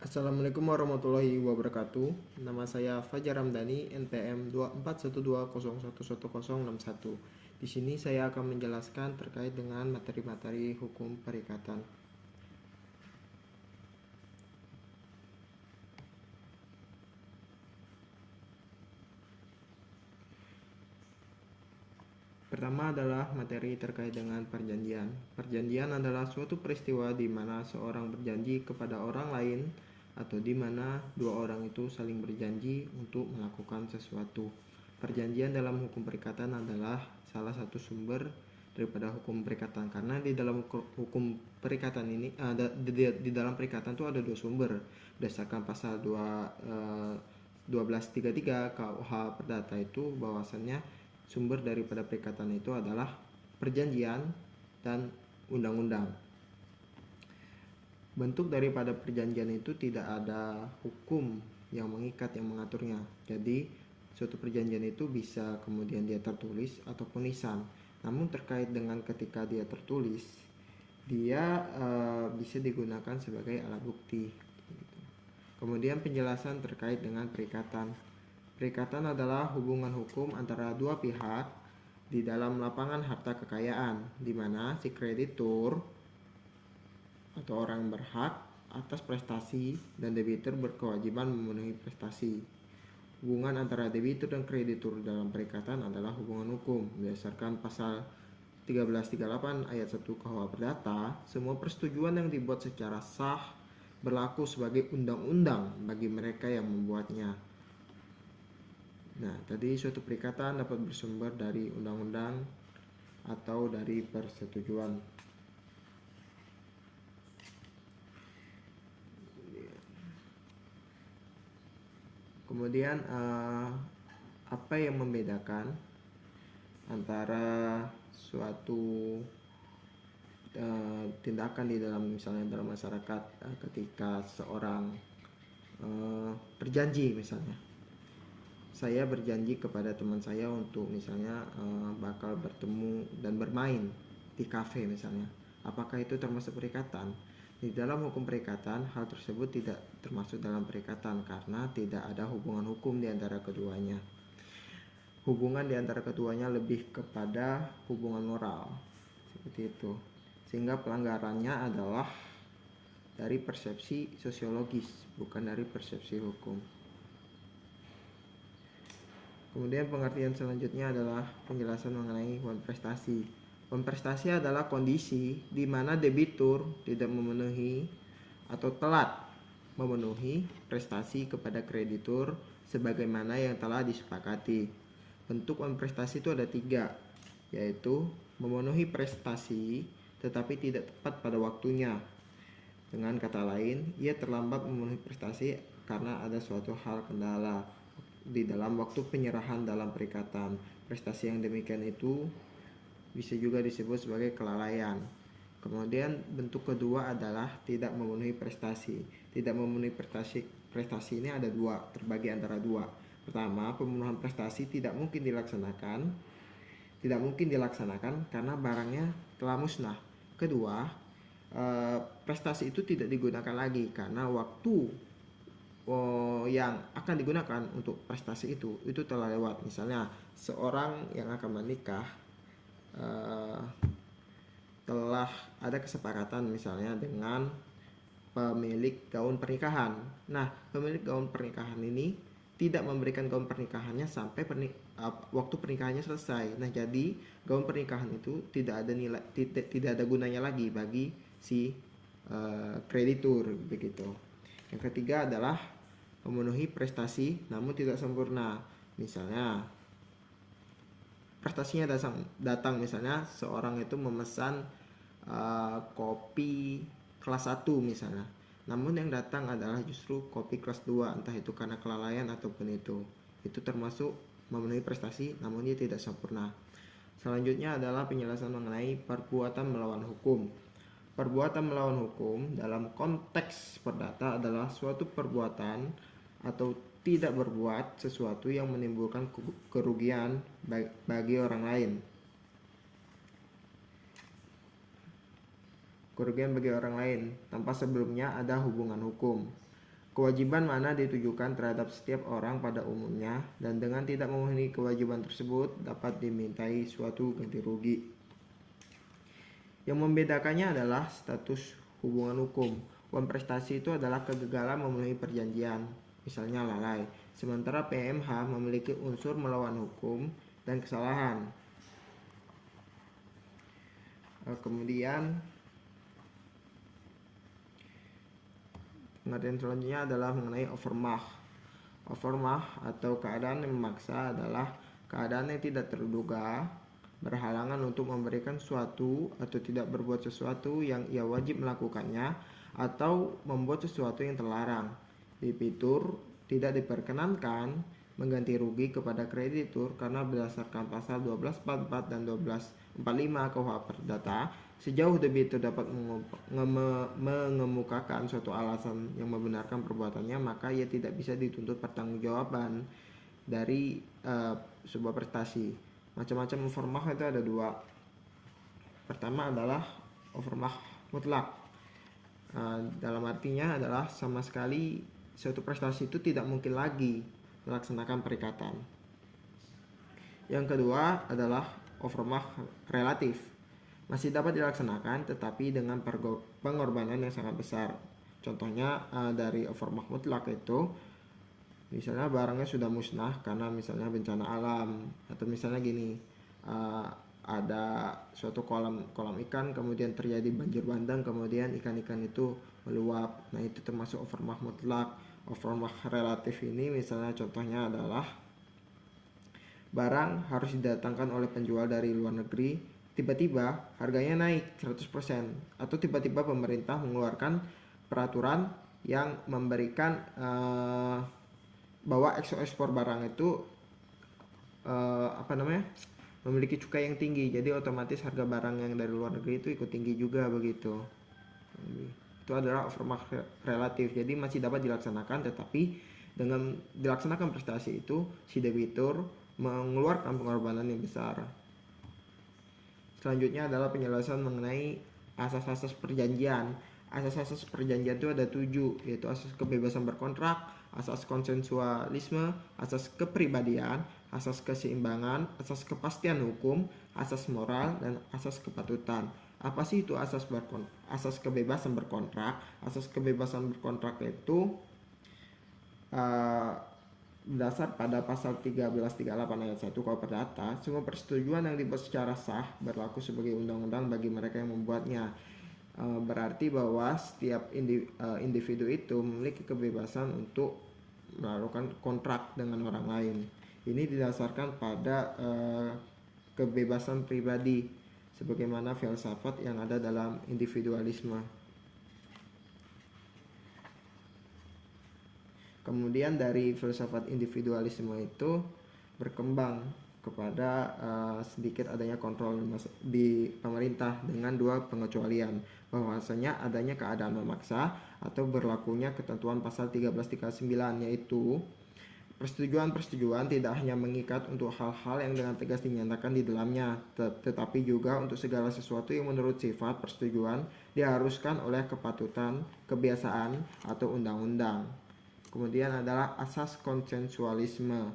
Assalamualaikum warahmatullahi wabarakatuh. Nama saya Fajar Ramdhani, NPM 2412011161. Di sini saya akan menjelaskan terkait dengan materi-materi hukum perikatan. Pertama adalah materi terkait dengan perjanjian. Perjanjian adalah suatu peristiwa di mana seorang berjanji kepada orang lain atau di mana dua orang itu saling berjanji untuk melakukan sesuatu. Perjanjian dalam hukum perikatan adalah salah satu sumber daripada hukum perikatan, karena di dalam hukum perikatan ini di dalam perikatan itu ada dua sumber berdasarkan pasal 1233 KUH Perdata. Itu bahwasannya sumber daripada perikatan itu adalah perjanjian dan undang-undang. Bentuk daripada perjanjian itu tidak ada hukum yang mengikat yang mengaturnya. Jadi suatu perjanjian itu bisa kemudian dia tertulis ataupun lisan. Namun terkait dengan ketika dia tertulis, dia bisa digunakan sebagai alat bukti. Kemudian penjelasan terkait dengan perikatan. Perikatan adalah hubungan hukum antara dua pihak di dalam lapangan harta kekayaan, di mana si kreditur atau orang berhak atas prestasi dan debitur berkewajiban memenuhi prestasi. Hubungan antara debitur dan kreditur dalam perikatan adalah hubungan hukum. Berdasarkan pasal 1338 ayat 1 KUH Perdata, semua persetujuan yang dibuat secara sah berlaku sebagai undang-undang bagi mereka yang membuatnya. Nah, tadi suatu perikatan dapat bersumber dari undang-undang atau dari persetujuan. Kemudian apa yang membedakan antara suatu tindakan di dalam, misalnya dalam masyarakat, ketika seorang berjanji, misalnya saya berjanji kepada teman saya untuk misalnya bakal bertemu dan bermain di kafe misalnya. Apakah itu termasuk perikatan? Di dalam hukum perikatan, hal tersebut tidak termasuk dalam perikatan karena tidak ada hubungan hukum di antara keduanya. Hubungan di antara keduanya lebih kepada hubungan moral, seperti itu. Sehingga pelanggarannya adalah dari persepsi sosiologis, bukan dari persepsi hukum. Kemudian pengertian selanjutnya adalah penjelasan mengenai wan prestasi. Wan prestasi adalah kondisi di mana debitur tidak memenuhi atau telat memenuhi prestasi kepada kreditur sebagaimana yang telah disepakati. Bentuk wan prestasi itu ada 3, yaitu memenuhi prestasi tetapi tidak tepat pada waktunya. Dengan kata lain, ia terlambat memenuhi prestasi karena ada suatu hal kendala di dalam waktu penyerahan dalam perikatan. Prestasi yang demikian itu bisa juga disebut sebagai kelalaian. Kemudian bentuk kedua adalah tidak memenuhi prestasi. Tidak memenuhi prestasi ini ada 2, terbagi antara 2. Pertama, pemenuhan prestasi tidak mungkin dilaksanakan karena barangnya telah musnah. Kedua, prestasi itu tidak digunakan lagi karena waktu yang akan digunakan untuk prestasi itu telah lewat. Misalnya seorang yang akan menikah telah ada kesepakatan misalnya dengan pemilik gaun pernikahan. Nah, pemilik gaun pernikahan ini tidak memberikan gaun pernikahannya sampai waktu pernikahannya selesai. Nah, jadi gaun pernikahan itu tidak ada gunanya lagi bagi si kreditur, begitu. Yang ketiga adalah memenuhi prestasi namun tidak sempurna. Misalnya prestasinya datang misalnya seorang itu memesan kopi kelas 1 misalnya. Namun yang datang adalah justru kopi kelas 2, entah itu karena kelalaian ataupun itu termasuk memenuhi prestasi namun dia tidak sempurna. Selanjutnya adalah penjelasan mengenai perbuatan melawan hukum. Perbuatan melawan hukum dalam konteks perdata adalah suatu perbuatan atau tidak berbuat sesuatu yang menimbulkan kerugian bagi orang lain. Kerugian bagi orang lain tanpa sebelumnya ada hubungan hukum. Kewajiban mana ditujukan terhadap setiap orang pada umumnya dan dengan tidak memenuhi kewajiban tersebut dapat dimintai suatu ganti rugi. Yang membedakannya adalah status hubungan hukum. Uang prestasi itu adalah kegagalan memenuhi perjanjian, misalnya lalai. Sementara PMH memiliki unsur melawan hukum dan kesalahan. Kemudian pengertian selanjutnya adalah mengenai overmach. Overmach atau keadaan yang memaksa adalah keadaan yang tidak terduga, berhalangan untuk memberikan sesuatu atau tidak berbuat sesuatu yang ia wajib melakukannya atau membuat sesuatu yang terlarang. Debitur tidak diperkenankan mengganti rugi kepada kreditur karena berdasarkan pasal 1244 dan 1245 KUH Perdata, sejauh debitur dapat mengemukakan suatu alasan yang membenarkan perbuatannya, maka ia tidak bisa dituntut pertanggungjawaban dari sebuah prestasi. Macam-macam overmach itu ada dua. Pertama adalah overmach mutlak. Dalam artinya adalah sama sekali suatu prestasi itu tidak mungkin lagi melaksanakan perikatan. Yang kedua adalah overmach relatif. Masih dapat dilaksanakan tetapi dengan pengorbanan yang sangat besar. Contohnya dari overmach mutlak itu misalnya barangnya sudah musnah karena misalnya bencana alam, atau misalnya gini, ada suatu kolam ikan kemudian terjadi banjir bandang kemudian ikan-ikan itu meluap. Nah, itu termasuk overmach mutlak. Overmach relatif ini misalnya contohnya adalah barang harus didatangkan oleh penjual dari luar negeri, tiba-tiba harganya naik 100%, atau tiba-tiba pemerintah mengeluarkan peraturan yang memberikan bahwa ekspor barang itu memiliki cukai yang tinggi, jadi otomatis harga barang yang dari luar negeri itu ikut tinggi juga begitu. Itu adalah overmach relatif, jadi masih dapat dilaksanakan tetapi dengan dilaksanakan prestasi itu si debitur mengeluarkan pengorbanan yang besar. Selanjutnya adalah penjelasan mengenai asas-asas perjanjian. Asas-asas perjanjian itu ada 7, yaitu asas kebebasan berkontrak, asas konsensualisme, asas kepribadian, asas keseimbangan, asas kepastian hukum, asas moral, dan asas kepatutan. Apa sih itu asas kebebasan berkontrak? Asas kebebasan berkontrak itu berdasar pada pasal 1338 ayat 1 KUH Perdata, semua persetujuan yang dibuat secara sah berlaku sebagai undang-undang bagi mereka yang membuatnya. Berarti bahwa setiap individu itu memiliki kebebasan untuk melakukan kontrak dengan orang lain. Ini didasarkan pada kebebasan pribadi sebagaimana filsafat yang ada dalam individualisme. Kemudian dari filsafat individualisme itu berkembang kepada sedikit adanya kontrol di pemerintah dengan dua pengecualian, bahwasanya adanya keadaan memaksa atau berlakunya ketentuan pasal 1339, yaitu persetujuan tidak hanya mengikat untuk hal-hal yang dengan tegas dinyatakan di dalamnya, tetapi juga untuk segala sesuatu yang menurut sifat persetujuan diharuskan oleh kepatutan, kebiasaan, atau undang-undang. Kemudian adalah asas konsensualisme.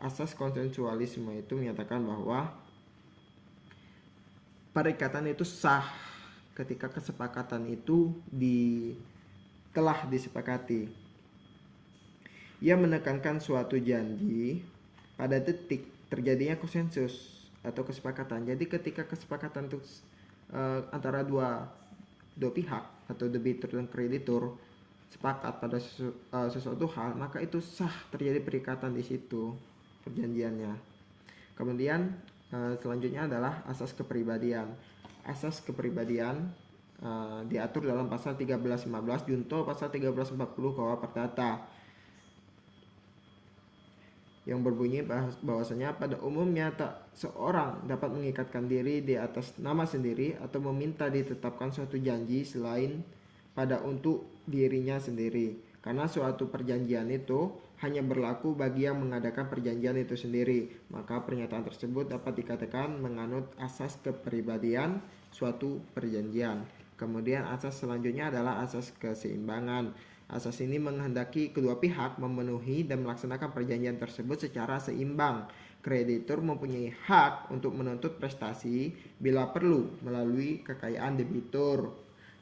Asas konsensualisme itu menyatakan bahwa perikatan itu sah ketika kesepakatan itu telah disepakati. Ia menekankan suatu janji pada detik terjadinya konsensus atau kesepakatan. Jadi ketika kesepakatan itu antara dua pihak atau debitur dan kreditur sepakat pada sesuatu hal, maka itu sah terjadi perikatan di situ perjanjiannya. Kemudian selanjutnya adalah asas kepribadian. Asas kepribadian diatur dalam pasal 1315 junto pasal 1340 KUH Perdata yang berbunyi bahwasanya pada umumnya tak seorang dapat mengikatkan diri di atas nama sendiri atau meminta ditetapkan suatu janji selain pada untuk dirinya sendiri, karena suatu perjanjian itu hanya berlaku bagi yang mengadakan perjanjian itu sendiri, maka pernyataan tersebut dapat dikatakan menganut asas kepribadian suatu perjanjian. Kemudian asas selanjutnya adalah asas keseimbangan. Asas ini menghendaki kedua pihak memenuhi dan melaksanakan perjanjian tersebut secara seimbang. Kreditur mempunyai hak untuk menuntut prestasi bila perlu melalui kekayaan debitur,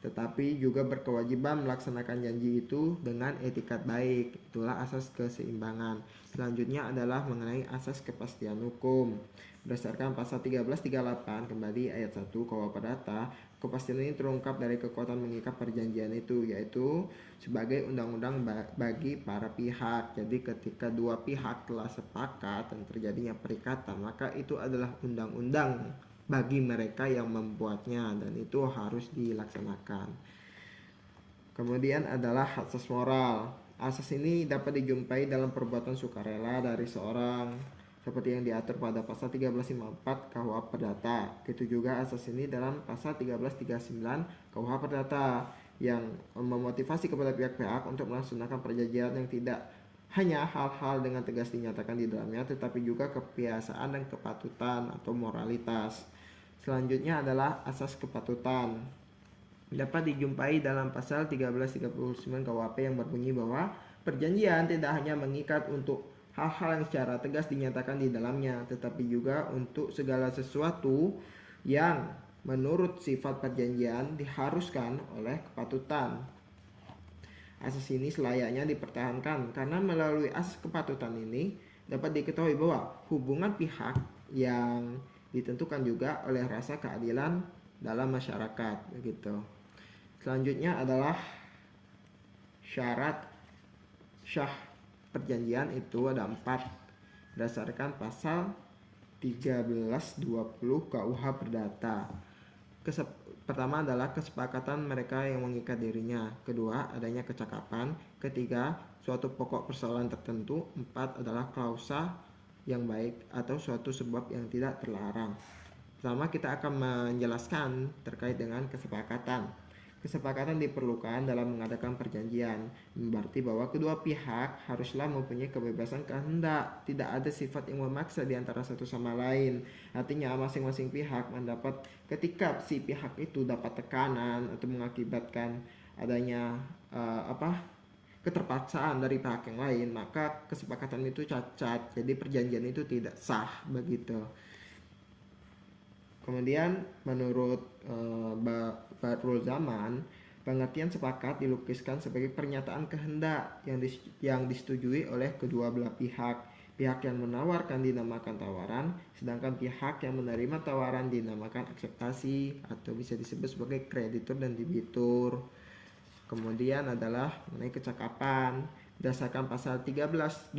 tetapi juga berkewajiban melaksanakan janji itu dengan etikat baik. Itulah asas keseimbangan. Selanjutnya adalah mengenai asas kepastian hukum. Berdasarkan pasal 1338 kembali ayat 1 KUH Perdata, kepastian ini terungkap dari kekuatan mengikat perjanjian itu, yaitu sebagai undang-undang bagi para pihak. Jadi ketika dua pihak telah sepakat dan terjadinya perikatan, maka itu adalah undang-undang bagi mereka yang membuatnya, dan itu harus dilaksanakan. Kemudian adalah asas moral. Asas ini dapat dijumpai dalam perbuatan sukarela dari seorang seperti yang diatur pada pasal 1354 KUH Perdata. Itu juga asas ini dalam pasal 1339 KUH Perdata yang memotivasi kepada pihak-pihak untuk melaksanakan perjanjian yang tidak hanya hal-hal dengan tegas dinyatakan di dalamnya, tetapi juga kebiasaan dan kepatutan atau moralitas. Selanjutnya adalah asas kepatutan. Dapat dijumpai dalam pasal 1339 KUHP yang berbunyi bahwa perjanjian tidak hanya mengikat untuk hal-hal yang secara tegas dinyatakan di dalamnya, tetapi juga untuk segala sesuatu yang menurut sifat perjanjian diharuskan oleh kepatutan. Asas ini selayaknya dipertahankan karena melalui asas kepatutan ini dapat diketahui bahwa hubungan pihak yang ditentukan juga oleh rasa keadilan dalam masyarakat, begitu. Selanjutnya adalah syarat syah perjanjian. Itu ada 4 berdasarkan pasal 1320 KUH Perdata. Pertama adalah kesepakatan mereka yang mengikat dirinya. Kedua, adanya kecakapan. Ketiga, suatu pokok persoalan tertentu. 4 adalah klausa yang baik atau suatu sebab yang tidak terlarang. Pertama, kita akan menjelaskan terkait dengan kesepakatan. Kesepakatan diperlukan dalam mengadakan perjanjian, berarti bahwa kedua pihak haruslah mempunyai kebebasan kehendak, tidak ada sifat yang memaksa di antara satu sama lain. Artinya masing-masing pihak mendapat, ketika si pihak itu dapat tekanan atau mengakibatkan adanya keterpaksaan dari pihak yang lain, maka kesepakatan itu cacat, jadi perjanjian itu tidak sah, begitu. Kemudian menurut Badrul Zaman, pengertian sepakat dilukiskan sebagai pernyataan kehendak yang disetujui oleh kedua belah pihak. Pihak yang menawarkan dinamakan tawaran, sedangkan pihak yang menerima tawaran dinamakan akseptasi atau bisa disebut sebagai kreditur dan debitur. Kemudian adalah mengenai kecakapan. Berdasarkan pasal 1329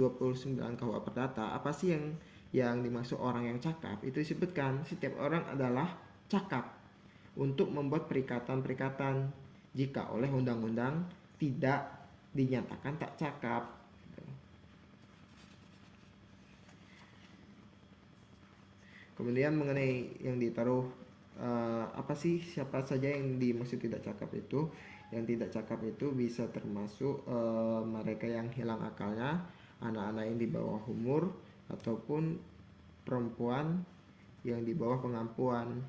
KUH Perdata, apa sih yang dimaksud orang yang cakap? Itu disebutkan setiap orang adalah cakap untuk membuat perikatan-perikatan jika oleh undang-undang tidak dinyatakan tak cakap. Kemudian mengenai yang ditaruh, siapa saja yang dimaksud tidak cakap itu? Yang tidak cakap itu bisa termasuk mereka yang hilang akalnya, anak-anak yang di bawah umur, ataupun perempuan yang di bawah pengampuan.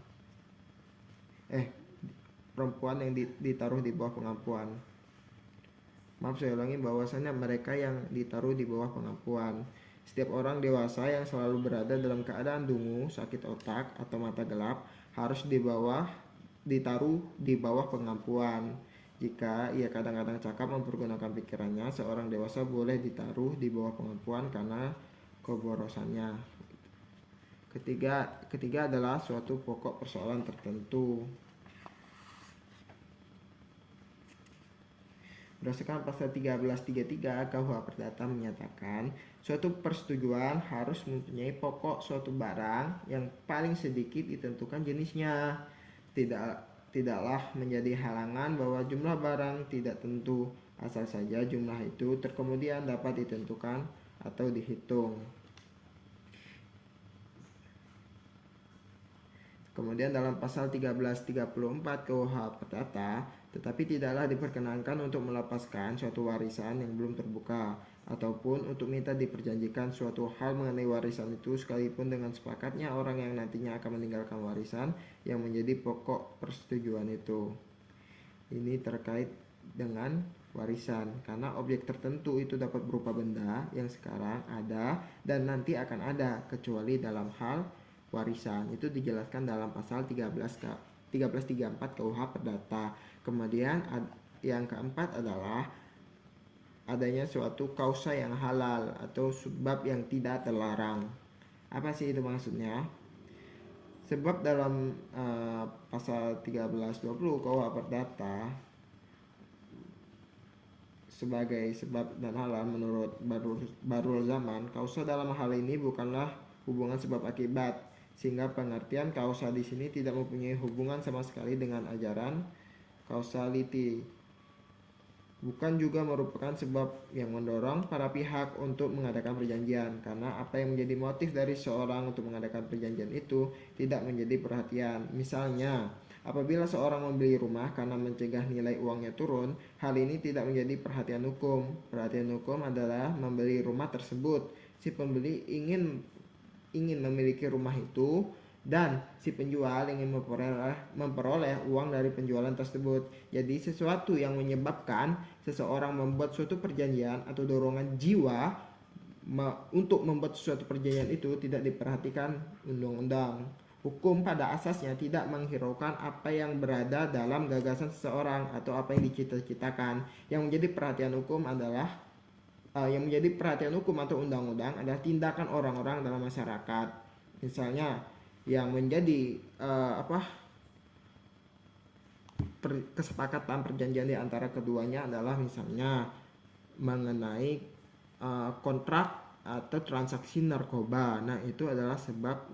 Perempuan yang ditaruh di bawah pengampuan. Maaf, saya ulangi, bahwasanya mereka yang ditaruh di bawah pengampuan. Setiap orang dewasa yang selalu berada dalam keadaan dungu, sakit otak, atau mata gelap harus ditaruh di bawah pengampuan. Jika ia kadang-kadang cakap mempergunakan pikirannya, seorang dewasa boleh ditaruh di bawah pengampuan karena keborosannya. Ketiga adalah suatu pokok persoalan tertentu. Berdasarkan pasal 1333 KUH Perdata menyatakan suatu persetujuan harus mempunyai pokok suatu barang yang paling sedikit ditentukan jenisnya. Tidaklah menjadi halangan bahwa jumlah barang tidak tentu, asal saja jumlah itu kemudian dapat ditentukan atau dihitung. Kemudian dalam pasal 1334 KUH Perdata, tetapi tidaklah diperkenankan untuk melepaskan suatu warisan yang belum terbuka, ataupun untuk minta diperjanjikan suatu hal mengenai warisan itu sekalipun dengan sepakatnya orang yang nantinya akan meninggalkan warisan yang menjadi pokok persetujuan itu. Ini terkait dengan warisan, karena objek tertentu itu dapat berupa benda yang sekarang ada dan nanti akan ada, kecuali dalam hal warisan. Itu dijelaskan dalam pasal 1334 KUH Perdata. Kemudian yang keempat adalah adanya suatu kausa yang halal atau sebab yang tidak terlarang. Apa sih itu maksudnya? Sebab dalam pasal 1320 KUH Perdata sebagai sebab dan halal menurut Barul Zaman, kausa dalam hal ini bukanlah hubungan sebab akibat, sehingga pengertian kausa di sini tidak mempunyai hubungan sama sekali dengan ajaran causality. Bukan juga merupakan sebab yang mendorong para pihak untuk mengadakan perjanjian, karena apa yang menjadi motif dari seorang untuk mengadakan perjanjian itu tidak menjadi perhatian. Misalnya, apabila seorang membeli rumah karena mencegah nilai uangnya turun, hal ini tidak menjadi perhatian hukum. Perhatian hukum adalah membeli rumah tersebut. Si pembeli ingin memiliki rumah itu dan si penjual ingin memperoleh uang dari penjualan tersebut. Jadi sesuatu yang menyebabkan seseorang membuat suatu perjanjian atau dorongan jiwa untuk membuat suatu perjanjian itu tidak diperhatikan undang-undang. Hukum pada asasnya tidak menghiraukan apa yang berada dalam gagasan seseorang atau apa yang dicita-citakan. Yang menjadi perhatian hukum atau undang-undang adalah tindakan orang-orang dalam masyarakat. Misalnya yang menjadi kesepakatan perjanjian di antara keduanya adalah misalnya mengenai kontrak atau transaksi narkoba. Nah, itu adalah sebab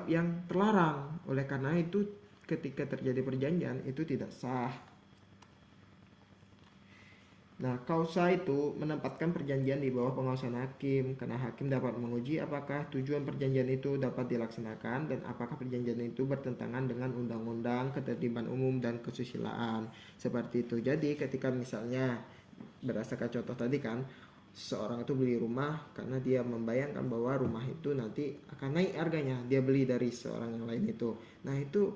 yang terlarang. Oleh karena itu ketika terjadi perjanjian itu tidak sah. Nah, kausa itu menempatkan perjanjian di bawah pengawasan hakim, karena hakim dapat menguji apakah tujuan perjanjian itu dapat dilaksanakan dan apakah perjanjian itu bertentangan dengan undang-undang, ketertiban umum, dan kesusilaan. Seperti itu. Jadi ketika misalnya berdasarkan contoh tadi kan, seorang itu beli rumah karena dia membayangkan bahwa rumah itu nanti akan naik harganya, dia beli dari seorang yang lain itu. Nah, itu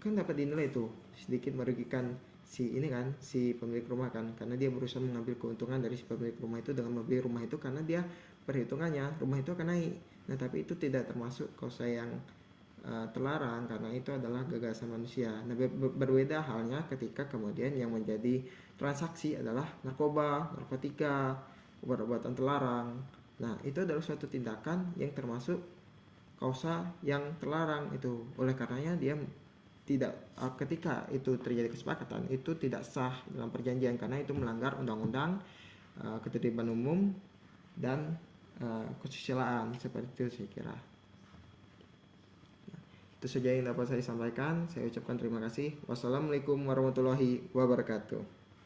kan dapat dinilai itu sedikit merugikan si pemilik rumah kan, karena dia berusaha mengambil keuntungan dari si pemilik rumah itu dengan membeli rumah itu, karena dia perhitungannya rumah itu akan naik. Nah, tapi itu tidak termasuk kausa yang terlarang, karena itu adalah gagasan manusia. Nah, berbeda halnya ketika kemudian yang menjadi transaksi adalah narkoba, narkotika, obat-obatan terlarang. Nah, itu adalah suatu tindakan yang termasuk kausa yang terlarang itu. Oleh karenanya dia tidak, ketika itu terjadi kesepakatan itu tidak sah dalam perjanjian, karena itu melanggar undang-undang, ketertiban umum, dan kesusilaan. Seperti itu saya kira. Itu saja yang dapat saya sampaikan. Saya ucapkan terima kasih. Wassalamualaikum warahmatullahi wabarakatuh.